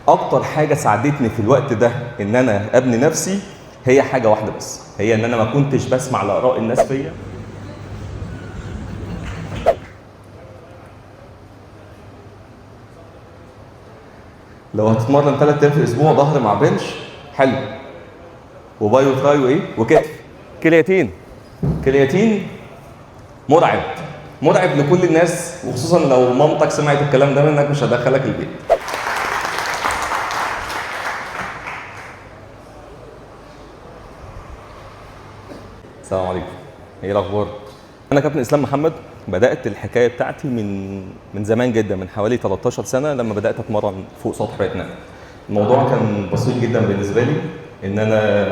اكتر حاجه ساعدتني في الوقت ده ان انا ابني نفسي هي حاجه واحده بس، هي ان انا ما كنتش بسمع لاراء الناس فيا. لو هتتمرن 3 ايام في الاسبوع ظهر مع بنش حلو، وباي وتراي وايه وكتف، كرياتين مرعب لكل الناس، وخصوصا لو مامتك سمعت الكلام ده منك مش هتدخلك البيت. السلام عليكم، ايه الاخبار؟ انا كابتن اسلام محمد. بدات الحكايه بتاعتي من زمان جدا، من حوالي 13 سنه لما بدات اتمرن فوق سطح بيتنا. الموضوع كان بسيط جدا بالنسبه لي، ان انا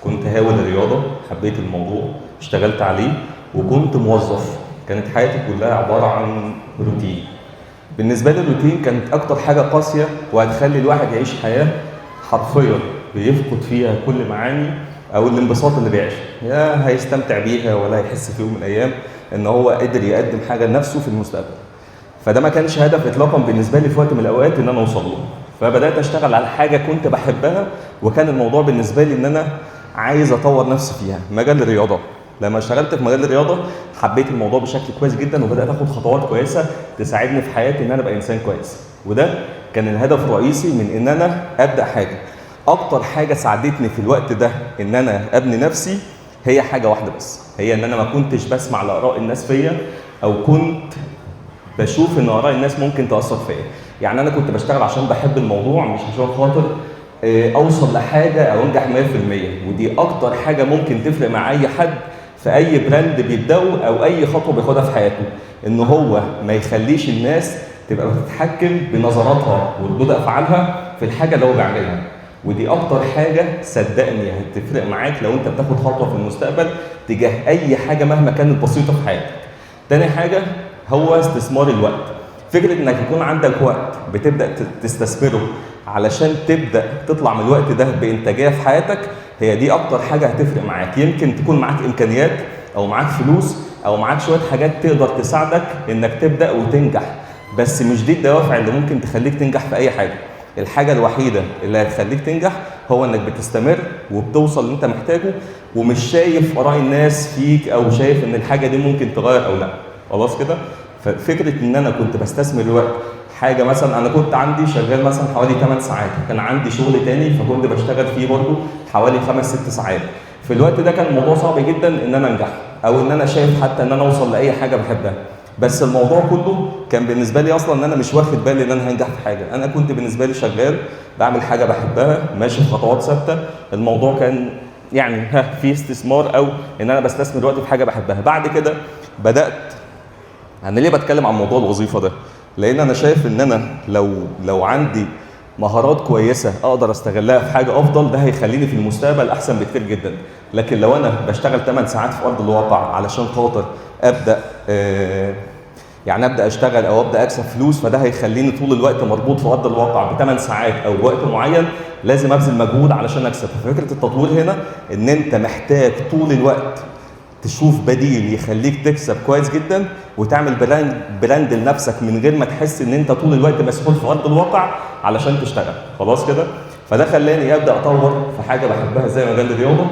كنت هاوي الرياضه، حبيت الموضوع، اشتغلت عليه وكنت موظف. كانت حياتي كلها عباره عن روتين. بالنسبه لي الروتين كانت اكتر حاجه قاسيه وهتخلي الواحد يعيش حياه حرفيا بيفقد فيها كل معاني او الانبساط اللي بيعيشه، يا هيستمتع بيها ولا هيحس في يوم من الايام ان هو قدر يقدم حاجه لنفسه في المستقبل. فده ما كانش هدف اطلاقا بالنسبه لي في وقت من الاوقات ان انا اوصل له. فبدات اشتغل على حاجه كنت بحبها، وكان الموضوع بالنسبه لي ان انا عايز اطور نفسي فيها، مجال الرياضه. لما اشتغلت في مجال الرياضه حبيت الموضوع بشكل كويس جدا، وبدات اخد خطوات كويسه تساعدني في حياتي ان انا ابقى انسان كويس. وده كان الهدف الرئيسي من ان انا ابدا حاجه. اكتر حاجه ساعدتني في الوقت ده ان انا ابني نفسي هي حاجه واحده بس، هي ان انا ما كنتش بسمع لاراء الناس فيا، او كنت بشوف ان اراء الناس ممكن تاثر فيا. يعني انا كنت بشتغل عشان بحب الموضوع، مش عشان خاطر اوصل لحاجه او انجح 100%. ودي اكتر حاجه ممكن تفرق مع اي حد في اي براند بيبداه او اي خطوه بياخدها في حياته، ان هو ما يخليش الناس تبقى بتتحكم بنظراتها وردود افعالها في الحاجه اللي هو بيعملها. ودي اكتر حاجه صدقني هتفرق معاك لو انت بتاخد خطوه في المستقبل تجاه اي حاجه مهما كانت بسيطه في حياتك. تاني حاجه هو استثمار الوقت. فكره انك يكون عندك وقت بتبدا تستثمره علشان تبدا تطلع من الوقت ده بانتاجيه في حياتك، هي دي اكتر حاجه هتفرق معاك. يمكن تكون معاك امكانيات او معاك فلوس او معاك شويه حاجات تقدر تساعدك انك تبدا وتنجح، بس مش دي الدوافع اللي ممكن تخليك تنجح في اي حاجه. الحاجه الوحيده اللي هتخليك تنجح هو انك بتستمر وبتوصل اللي انت محتاجه، ومش شايف اراء الناس فيك او شايف ان الحاجه دي ممكن تغير او لا. خلاص كده؟ ففكره ان انا كنت بستثمر الوقت حاجه، مثلا انا كنت عندي شغال مثلا حوالي 8 ساعات، كان عندي شغل تاني فكنت بشتغل فيه برضه حوالي 5 6 ساعات. في الوقت ده كان الموضوع صعب جدا ان انا انجح، او ان انا شايف حتى ان انا اوصل لاي حاجه بحبها. بس الموضوع كله كان بالنسبه لي اصلا ان انا مش واخد بالي ان انا هنجح في حاجه. انا كنت بالنسبه لي شغال بعمل حاجه بحبها، ماشي في خطوات ثابته. الموضوع كان يعني في استثمار، او ان انا بستثمر وقتي في حاجه بحبها. بعد كده بدات، انا ليه بتكلم عن موضوع الوظيفه ده؟ لان انا شايف ان انا لو عندي مهارات كويسه اقدر استغلها في حاجه افضل، ده هيخليني في المستقبل احسن بكتير جدا. لكن لو انا بشتغل 8 ساعات في ارض الواقع علشان خاطر ابدا يعني ابدا اشتغل او ابدا اكسب فلوس، فده هيخليني طول الوقت مربوط في ارض الواقع ب8 ساعات او وقت معين لازم ابذل مجهود علشان اكسب. ففكره التطوير هنا ان انت محتاج طول الوقت تشوف بديل يخليك تكسب كويس جدا، وتعمل براند لنفسك من غير ما تحس ان انت طول الوقت مسحول في ارض الواقع علشان تشتغل. خلاص كده؟ فده خلاني ابدا اطور في حاجه بحبها زي مجال الرياضه.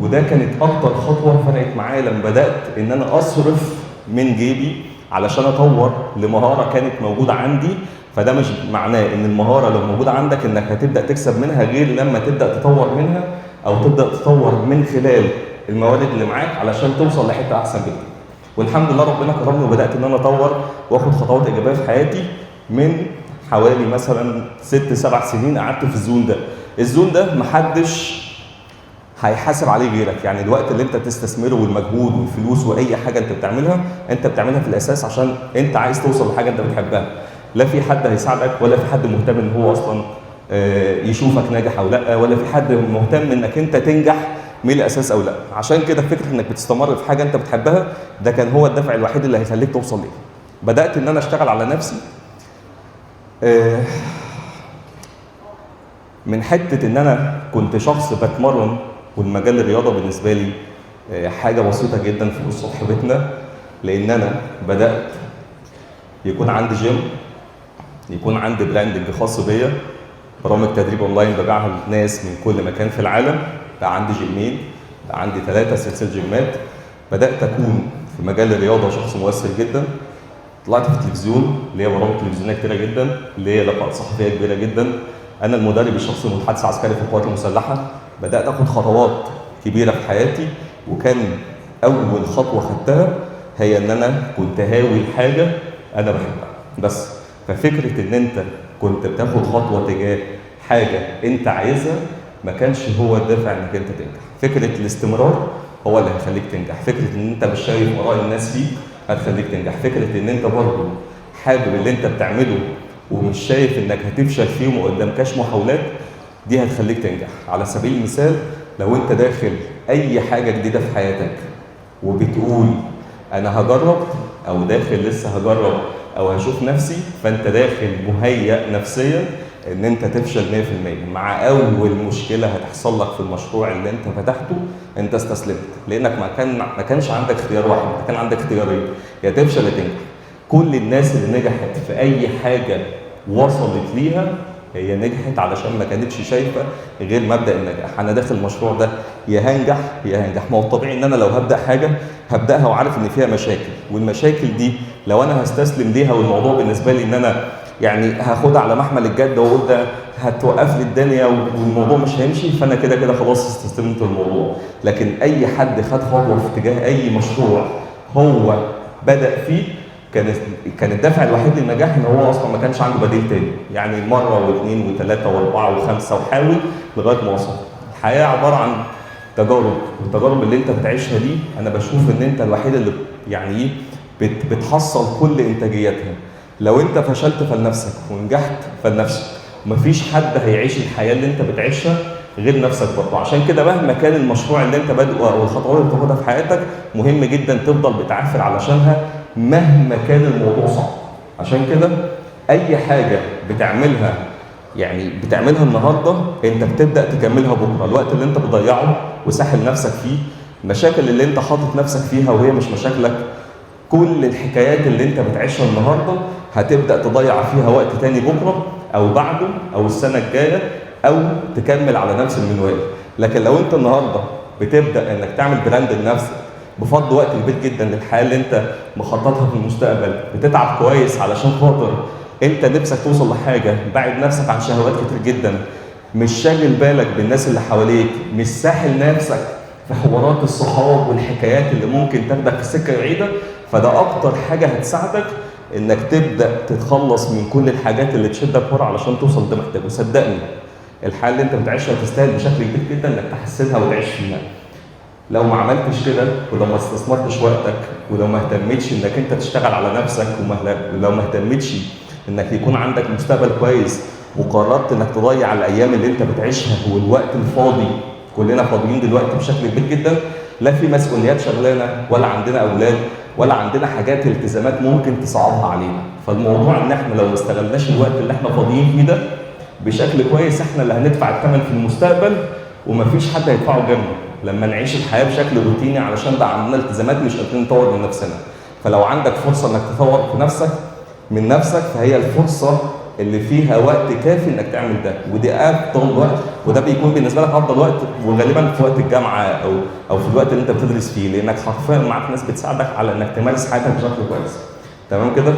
وده كانت اكتر خطوه فرقت معايا لما بدات ان انا اصرف من جيبي علشان اطور لمهاره كانت موجوده عندي. فده مش معناه ان المهاره لو موجوده عندك انك هتبدا تكسب منها، غير لما تبدا تطور منها او تبدا تطور من خلال الموارد اللي معاك علشان توصل لحته احسن بكتير. والحمد لله ربنا كرمني وبدات ان انا اطور واخد خطوات ايجابيه في حياتي. من حوالي مثلا 6 7 سنين قعدت في الزون ده محدش هيحاسب عليه غيرك. يعني الوقت اللي انت بتستثمره والمجهود والفلوس واي حاجه انت بتعملها، انت بتعملها في الاساس عشان انت عايز توصل لحاجه انت بتحبها. لا في حد هيساعدك، ولا في حد مهتم ان هو اصلا يشوفك ناجح او لا، ولا في حد مهتم انك انت تنجح من الاساس او لا. عشان كده فكره انك بتستمر في حاجه انت بتحبها ده كان هو الدافع الوحيد اللي هيخليك توصل ليه. بدات ان انا اشتغل على نفسي من حته ان انا كنت شخص بتمرن، والمجال الرياضه بالنسبه لي حاجه بسيطه جدا في سطح بيتنا. لان انا بدات يكون عندي جيم، يكون عندي براندنج خاص بيا، برامج تدريب اونلاين ببيعها للناس من كل مكان في العالم. بقى عندي جيمين، بقى عندي 3 سلسله جيمات. بدات اكون في مجال الرياضه شخص مؤثر جدا. طلعت في التلفزيون، ليا برامج تلفزيونيه كتيره جدا، ليا لقاءات صحفيه كبيره جدا. انا المدرب الشخصي المتحدث عسكري في القوات المسلحه. بدات اخد خطوات كبيره في حياتي، وكان اول خطوه خدتها هي ان انا كنت هاوي حاجه انا بحبها بس. ففكره ان انت كنت بتاخد خطوه تجاه حاجه انت عايزها ما كانش هو الدافع انك انت تنجح. فكره الاستمرار هو اللي هيخليك تنجح. فكره ان انت مش شايف اراء الناس فيك هتخليك تنجح. فكره ان انت برضه حابب اللي انت بتعمله ومش شايف انك هتفشل فيه وما قدامكاش محاولات، دي هتخليك تنجح. على سبيل المثال، لو انت داخل اي حاجه جديده في حياتك وبتقول انا هجرب، او داخل لسه هجرب او هشوف نفسي، فانت داخل مهيأ نفسيا ان انت تفشل 100%. مع اول مشكله هتحصل لك في المشروع اللي انت فتحته انت استسلمت، لانك ما كانش عندك اختيار واحد، انت كان عندك اختيارين، يا تفشل يا تنجح. كل الناس اللي نجحت في اي حاجه وصلت ليها هي نجحت علشان ما كانتش شايفه غير مبدا النجاح. انا داخل المشروع ده يا هنجح يا هنجح. ما هو الطبيعي ان انا لو هبدا حاجه هبداها وعارف ان فيها مشاكل، والمشاكل دي لو انا هستسلم ليها والموضوع بالنسبه لي ان انا يعني هاخدها على محمل الجد واقول ده هتوقف لي الدنيا والموضوع مش هيمشي، فانا كده كده خلاص استسلمت الموضوع. لكن اي حد خد خطوه في اتجاه اي مشروع هو بدا فيه، كان الدافع الوحيد للنجاح ان هو اصلا ما كانش عنده بديل تاني. يعني مره واثنين وثلاثه واربعه وخمسه وحاول لغايه ما وصل. الحياه عباره عن تجارب، والتجارب اللي انت بتعيشها دي انا بشوف ان انت الوحيد اللي يعني ايه بتحصل كل انتاجياتها. لو انت فشلت فلنفسك ونجحت فلنفسك. مفيش حد هيعيش الحياه اللي انت بتعيشها غير نفسك برضه. عشان كده مهما كان المشروع اللي انت بادئه او الخطوات اللي بتاخدها في حياتك مهم جدا تفضل بتعافر علشانها مهما كان الموضوع صعب. عشان كده اي حاجه بتعملها النهارده انت بتبدا تكملها بكره. الوقت اللي انت بتضيعه وساحل نفسك فيه، المشاكل اللي انت حاطط نفسك فيها وهي مش مشاكلك، كل الحكايات اللي انت بتعيشها النهارده هتبدا تضيع فيها وقت تاني بكره او بعده او السنه الجايه، او تكمل على نفس المنوال. لكن لو انت النهارده بتبدا انك تعمل براند لنفسك بفضل وقت كبير جدا للحياه اللي انت مخططها في المستقبل، بتتعب كويس علشان خاطر انت نفسك توصل لحاجه، بعد نفسك عن شهوات كتير جدا، مش شاغل بالك بالناس اللي حواليك، مش ساحل نفسك في حوارات الصحاب والحكايات اللي ممكن تاخدك في سكه بعيده، فده اكتر حاجه هتساعدك انك تبدا تتخلص من كل الحاجات اللي تشدك ورا علشان توصل اللي انت محتاجه. صدقني الحياه اللي انت بتعيشها تستاهل بشكل كبير جدا انك تحسنها وتعيش فيها. لو ما عملتش كده، ولو ما استثمرتش وقتك، ولو ما اهتمتش انك انت تشتغل على نفسك، ولو ما اهتمتش انك يكون عندك مستقبل كويس، وقررت انك تضيع الايام اللي انت بتعيشها والوقت الفاضي، كلنا فاضيين دلوقتي بشكل كبير جدا، لا في مسؤوليات شغلانه ولا عندنا اولاد ولا عندنا حاجات التزامات ممكن تصعبها علينا. فالموضوع ان احنا لو ما استغلناش الوقت اللي احنا فاضيين فيه ده بشكل كويس، احنا اللي هندفع الثمن في المستقبل ومفيش حد هيدفعه جنبنا لما نعيش الحياه بشكل روتيني علشان بقى عندنا التزامات مش قادرين نطور من نفسنا. فلو عندك فرصه انك تطور في نفسك من نفسك، فهي الفرصه اللي فيها وقت كافي انك تعمل ده، ودي افضل وقت، وده بيكون بالنسبه لك افضل وقت، وغالبا في وقت الجامعه او في الوقت اللي انت بتدرس فيه، لانك حرفيا معاك ناس بتساعدك على انك تمارس حياتك بشكل كويس. تمام كده؟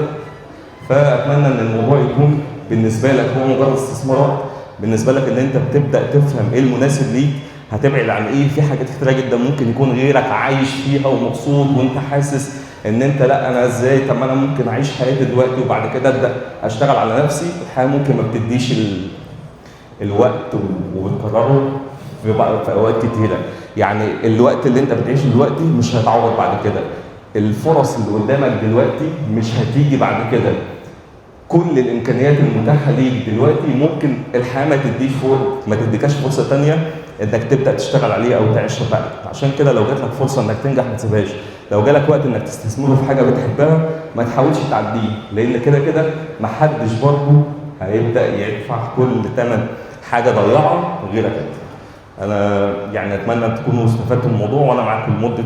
فاتمنى ان الموضوع يكون بالنسبه لك هو مجرد استثمارات، بالنسبه لك ان انت بتبدا تفهم ايه المناسب ليك، هتبعد عن ايه. في حاجات كتيره جدا ممكن يكون غيرك عايش فيها ومبسوط وانت حاسس ان انت لا انا ازاي، طب ما انا ممكن اعيش حياتي دلوقتي وبعد كده ابدا اشتغل على نفسي. الحياه ممكن ما بتديش الوقت وبتكرره في اوقات كتيره. يعني الوقت اللي انت بتعيشه دلوقتي مش هيتعوض بعد كده، الفرص اللي قدامك دلوقتي مش هتيجي بعد كده. كل الامكانيات المتاحه ليك دلوقتي ممكن الحياه ما تديكاش فرصه ثانيه انك تبدا تشتغل عليه او تعيشها بعد. عشان كده لو جات لك فرصه انك تنجح ما تسيبهاش، لو جالك وقت انك تستثمره في حاجه بتحبها ما تحاولش تعديه، لان كده كده ما حدش برضه هيبدا يدفع كل ثمن حاجه ضيعها غيرك انت. انا يعني اتمنى تكونوا استفدتوا من الموضوع، وانا معاكم لمده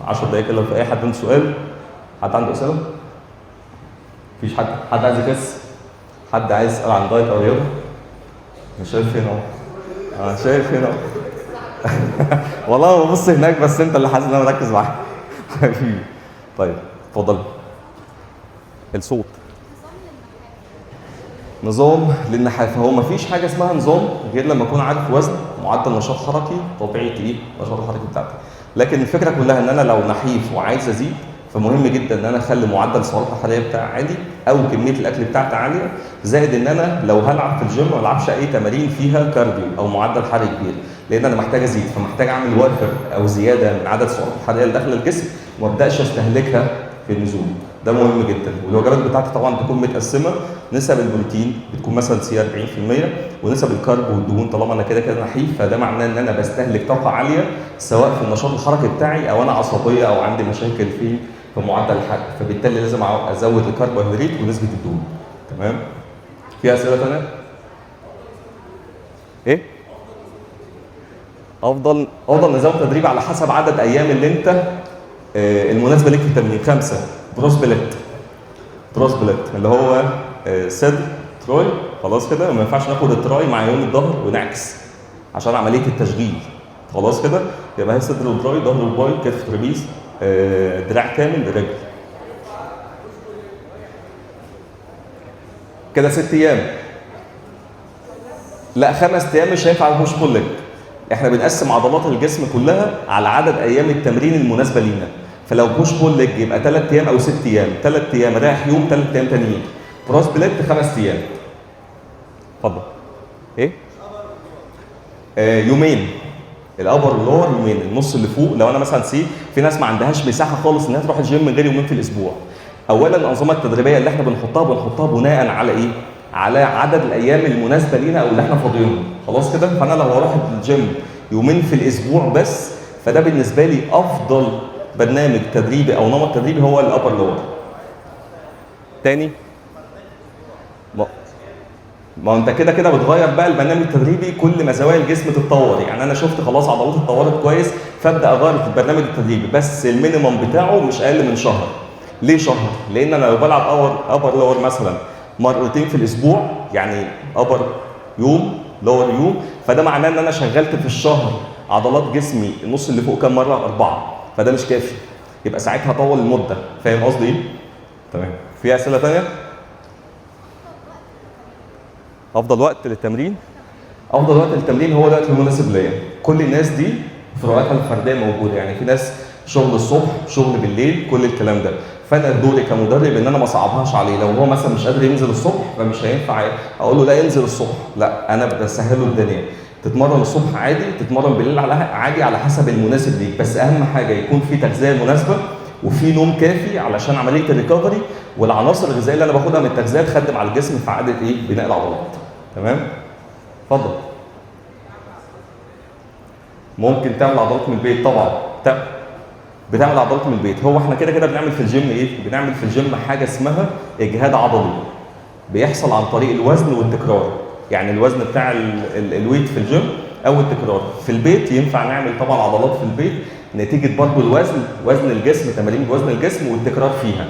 10 دقائق كده. لو في اي حد عنده سؤال، حد عنده اسئله؟ مفيش حد عايز يخس؟ حد عايز يسال عن دايت او رياضه؟ انا شايف هنا اهو. انا شايف هنا اهو. والله انا ببص هناك بس انت اللي حاسس ان انا مركز معاك. حبيبي. طيب اتفضل. الصوت. نظام للنحافه، هو مفيش حاجه اسمها نظام غير لما اكون عارف وزن، معدل نشاط حركي، طبيعه ايه النشاط الحركي بتاعتي. لكن الفكره كلها ان انا لو نحيف وعايز ازيد، فمهم جدا ان انا اخلي معدل السعرات الحراريه بتاعي عالي او كميه الاكل بتاعتي عاليه، زائد ان انا لو هلعب في الجيم ما العبش اي تمارين فيها كارديو او معدل حراري كبير، لان انا محتاج ازيد، فمحتاج اعمل وافر او زياده من عدد السعرات الحراريه اللي داخله الجسم وما ابداش استهلكها في النزول. ده مهم جدا. والوجبات بتاعتي طبعا تكون متقسمه، نسب البروتين بتكون مثلا سي 40%، ونسب الكارب والدهون طالما انا كده كده نحيف، فده معناه ان انا بستهلك طاقه عاليه سواء في النشاط الحركي بتاعي او انا عصبيه او عندي مشاكل في معدل الحرق، فبالتالي لازم ازود الكربوهيدرات ونسبه الدهون. تمام؟ في اسئله ثانيه؟ ايه؟ افضل نظام تدريب على حسب عدد ايام اللي انت المناسبه ليك في التمرين. 5 بروس بليت. بروس بليت اللي هو صدر تراي، خلاص كده، وما ينفعش ناخد التراي مع يوم الظهر ونعكس عشان عمليه التشغيل، خلاص كده. يبقى هي صدر وتراي، ظهر وباي، كتف ترابيز، دراع كامل، رجل. كده 6 ايام. لا 5 ايام مش هينفع البوش بول ليج. احنا بنقسم عضلات الجسم كلها على عدد ايام التمرين المناسبه لينا. فلو بوش بول ليج يبقى 3 ايام او 6 ايام، 3 ايام رايح يوم، 3 ايام تانيين. بروس بليت 5 ايام. اتفضل. ايه؟ يومين. الابر واللور يومين، النص اللي فوق لو انا مثلا في ناس ما عندهاش مساحه خالص انها تروح الجيم غير يومين في الاسبوع. اولا الانظمه التدريبيه اللي احنا بنحطها بناء على ايه؟ على عدد الايام المناسبه لينا او اللي احنا فاضيينهم، خلاص كده. فانا لو هروح الجيم يومين في الاسبوع بس، فده بالنسبه لي افضل برنامج تدريبي او نمط تدريبي هو الابر لور. تاني، ما انت كده كده بتغير بقى البرنامج التدريبي كل ما زوايا الجسم تتطور. يعني انا شفت خلاص عضلاتي اتطورت كويس، فابدا اغير في البرنامج التدريبي، بس المينيمم بتاعه مش اقل من شهر. ليه شهر؟ لان انا لو بلعب ابر لور مثلا مرتين في الاسبوع، يعني ابر يوم لور يوم، فده معناه ان انا شغلت في الشهر عضلات جسمي النص اللي فوق كام مره؟ 4، فده مش كافي. يبقى ساعتها اطول المده. فاهم قصدي ايه؟ تمام. في اسئله ثانيه؟ افضل وقت للتمرين؟ افضل وقت للتمرين هو الوقت المناسب ليا. كل الناس دي فروقاتها الفرديه موجوده، يعني في ناس شغل الصبح، شغل بالليل، كل الكلام ده. فانا دوري كمدرب ان انا ما اصعبهاش عليه. لو هو مثلا مش قادر ينزل الصبح فمش هينفع اقول له لا ينزل الصبح، لا، انا بسهل له الدنيا. تتمرن الصبح عادي، تتمرن بالليل عادي، على حسب المناسب ليك. بس اهم حاجه يكون في تغذيه مناسبه وفي نوم كافي علشان عمليه الريكفري، والعناصر الغذائيه اللي انا باخدها من التغذيه تخدم على الجسم في عاده ايه؟ بناء العضلات. تمام؟ اتفضل. ممكن تعمل عضلات من البيت طبعا. بتعمل عضلات من البيت. هو احنا كده كده بنعمل في الجيم ايه؟ بنعمل في الجيم حاجه اسمها اجهاد عضلي، بيحصل عن طريق الوزن والتكرار. يعني الوزن بتاع الويت في الجيم او التكرار. في البيت ينفع نعمل طبعا عضلات في البيت نتيجه برضه وزن الجسم، تمارين بوزن الجسم والتكرار فيها.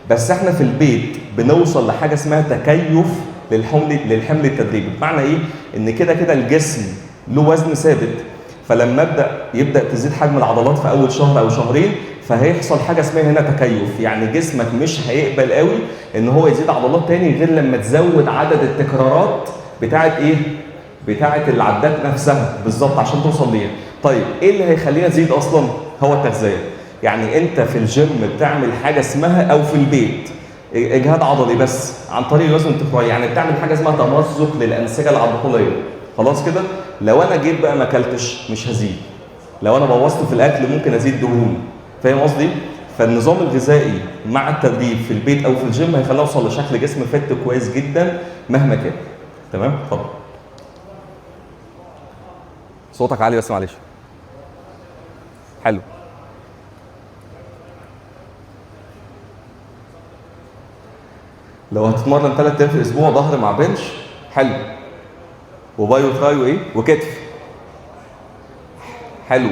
بس احنا في البيت بنوصل لحاجه اسمها تكيف للحمل التدريبي. بمعنى ايه؟ ان كده كده الجسم له وزن ثابت، فلما يبدا تزيد حجم العضلات في اول شهر او شهرين، فهيحصل حاجه اسمها هنا تكيف. يعني جسمك مش هيقبل قوي ان هو يزيد عضلات تاني غير لما تزود عدد التكرارات بتاعه ايه؟ بتاعه العدات نفسها بالظبط عشان توصل ليها. طيب ايه اللي هيخلينا نزيد اصلا؟ هو التغذيه. يعني انت في الجيم بتعمل حاجه اسمها، او في البيت، اجهاد عضلي بس عن طريق الوزن التكراري. يعني بتعمل حاجه اسمها تمزق للانسجه العضليه، خلاص كده. لو انا جيت بقى ما اكلتش مش هزيد، لو انا بوظت في الاكل ممكن ازيد دهون. فاهم قصدي؟ فالنظام الغذائي مع التدريب في البيت او في الجيم هيخليني اوصل لشكل جسم فت كويس جدا مهما كان. تمام؟ اتفضل. صوتك عالي بس معلش. حلو. لو هتتمرن 3 ايام في الاسبوع ظهر مع بنش، حلو، وباي وتراي وايه وكتف، حلو.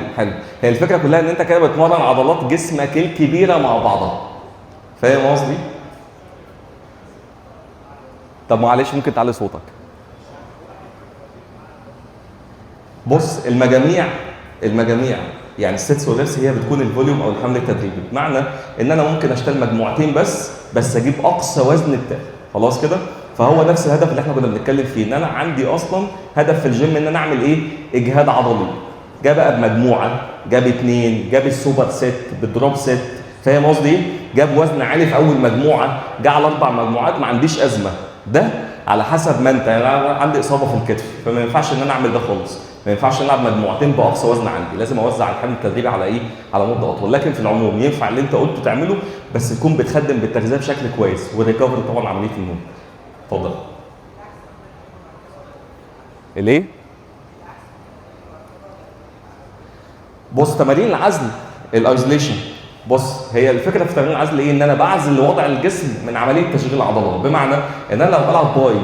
هي الفكره كلها ان انت كده بتمرن عضلات جسمك الكبيره مع بعضها. فاهم قصدي؟ طب معلش ممكن تعلي صوتك؟ بص المجاميع يعني السيتس والريبس هي بتكون الفوليوم او الحمل التدريبي، بمعنى ان انا ممكن اشتغل مجموعتين بس اجيب اقصى وزن بتاعي، خلاص كده. فهو نفس الهدف اللي احنا كنا بنتكلم فيه، ان انا عندي اصلا هدف في الجيم ان انا اعمل ايه؟ اجهاد عضلي. جاب بقى بمجموعه، جاب اتنين، جاب السوبر سيت بالدروب سيت، فاهم قصدي ايه؟ جاب وزن عالي في اول مجموعه، جه على 4 مجموعات، ما عنديش ازمه. ده على حسب ما انت، يعني انا عندي اصابه في الكتف فما ينفعش ان انا اعمل ده خالص، ما ينفعش العب مجموعتين باقصى وزن عندي، لازم اوزع الحمل التدريبي على ايه؟ على مده اطول. لكن في العموم ينفع اللي انت قلته تعمله، بس تكون بتخدم بالتغذيه بشكل كويس، والريكفري طبعا عمليه النوم. اتفضل. الايه؟ بص تمارين العزل الايزوليشن، بص هي الفكره في تمارين العزل ايه؟ ان انا بعزل وضع الجسم من عمليه تشغيل العضلات، بمعنى ان انا لو بلعب باي،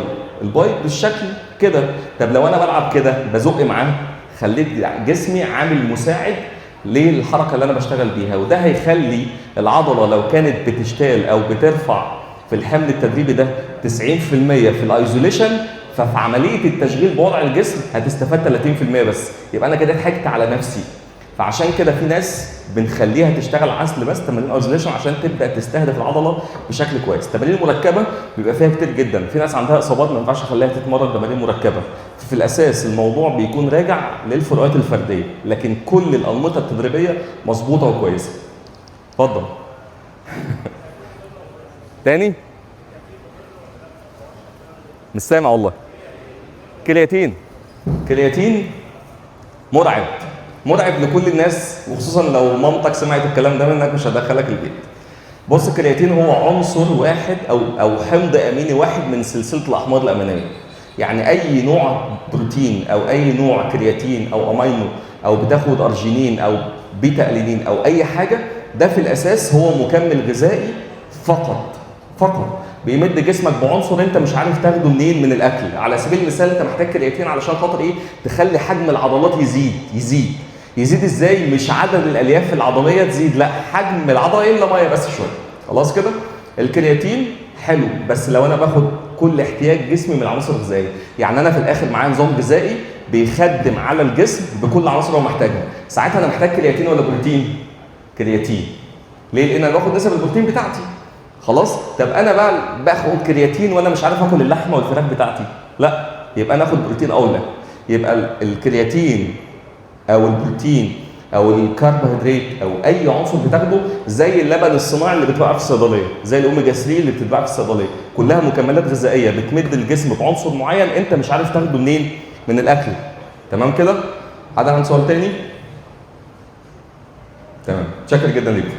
الباي بالشكل كده، طب لو انا بلعب كده بزق معاه، خليت جسمي عامل مساعد للحركه اللي انا بشتغل بيها، وده هيخلي العضله لو كانت بتشتغل او بترفع في الحمل التدريبي ده 90% في الايزوليشن، ففي عمليه التشغيل بوضع الجسم هتستفاد 30% بس، يبقى انا كده ضحكت على نفسي. فعشان كده في ناس بنخليها تشتغل عزل بس، تمارين ايزوليشن، عشان تبدا تستهدف العضله بشكل كويس. التمارين المركبه بيبقى فيها كتير جدا، في ناس عندها اصابات ما ينفعش اخليها تتمرن تمارين مركبه. في الاساس الموضوع بيكون راجع للفروقات الفرديه، لكن كل الانمطه التدريبيه مظبوطه وكويسه. اتفضل. تاني؟ مش سامع والله. كرياتين مرعب لكل الناس، وخصوصا لو مامتك سمعت الكلام ده منك مش هدخلك البيت. بص الكرياتين هو عنصر واحد او حمض اميني واحد من سلسله الاحماض الامينيه. يعني اي نوع بروتين او اي نوع كرياتين او امينو او بتاخد ارجينين او بيتا الينين او اي حاجه، ده في الاساس هو مكمل غذائي فقط بيمد جسمك بعنصر انت مش عارف تاخده منين من الاكل. على سبيل المثال انت محتاج كرياتين علشان خاطر ايه؟ تخلي حجم العضلات يزيد ازاي؟ مش عدد الالياف العضليه تزيد، لا حجم العضله يملى ميه بس شويه، خلاص كده. الكرياتين حلو بس لو انا باخد كل احتياج جسمي من العناصر الغذائيه، يعني انا في الاخر معايا نظام غذائي بيخدم على الجسم بكل العناصر اللي هو محتاجها، ساعتها انا محتاج كرياتين ولا بروتين؟ كرياتين. ليه؟ لان انا باخد نسب البروتين بتاعتي، خلاص. طب انا بقى باخد كرياتين وانا مش عارف اكل اللحمه والفراخ بتاعتي، لا يبقى انا اخد بروتين اولى. يبقى الكرياتين او البروتين او الكربوهيدرات او اي عنصر بتاخده زي اللبن الصناعي اللي بتتباع في الصيدليه، زي الاوميجا 3 اللي بتتباع في الصيدليه، كلها مكملات غذائيه بتمد الجسم بعنصر معين انت مش عارف تاخده منين؟ من الاكل. تمام كده؟ حد عنده سؤال تاني؟ تمام، شكرا جدا ليكم.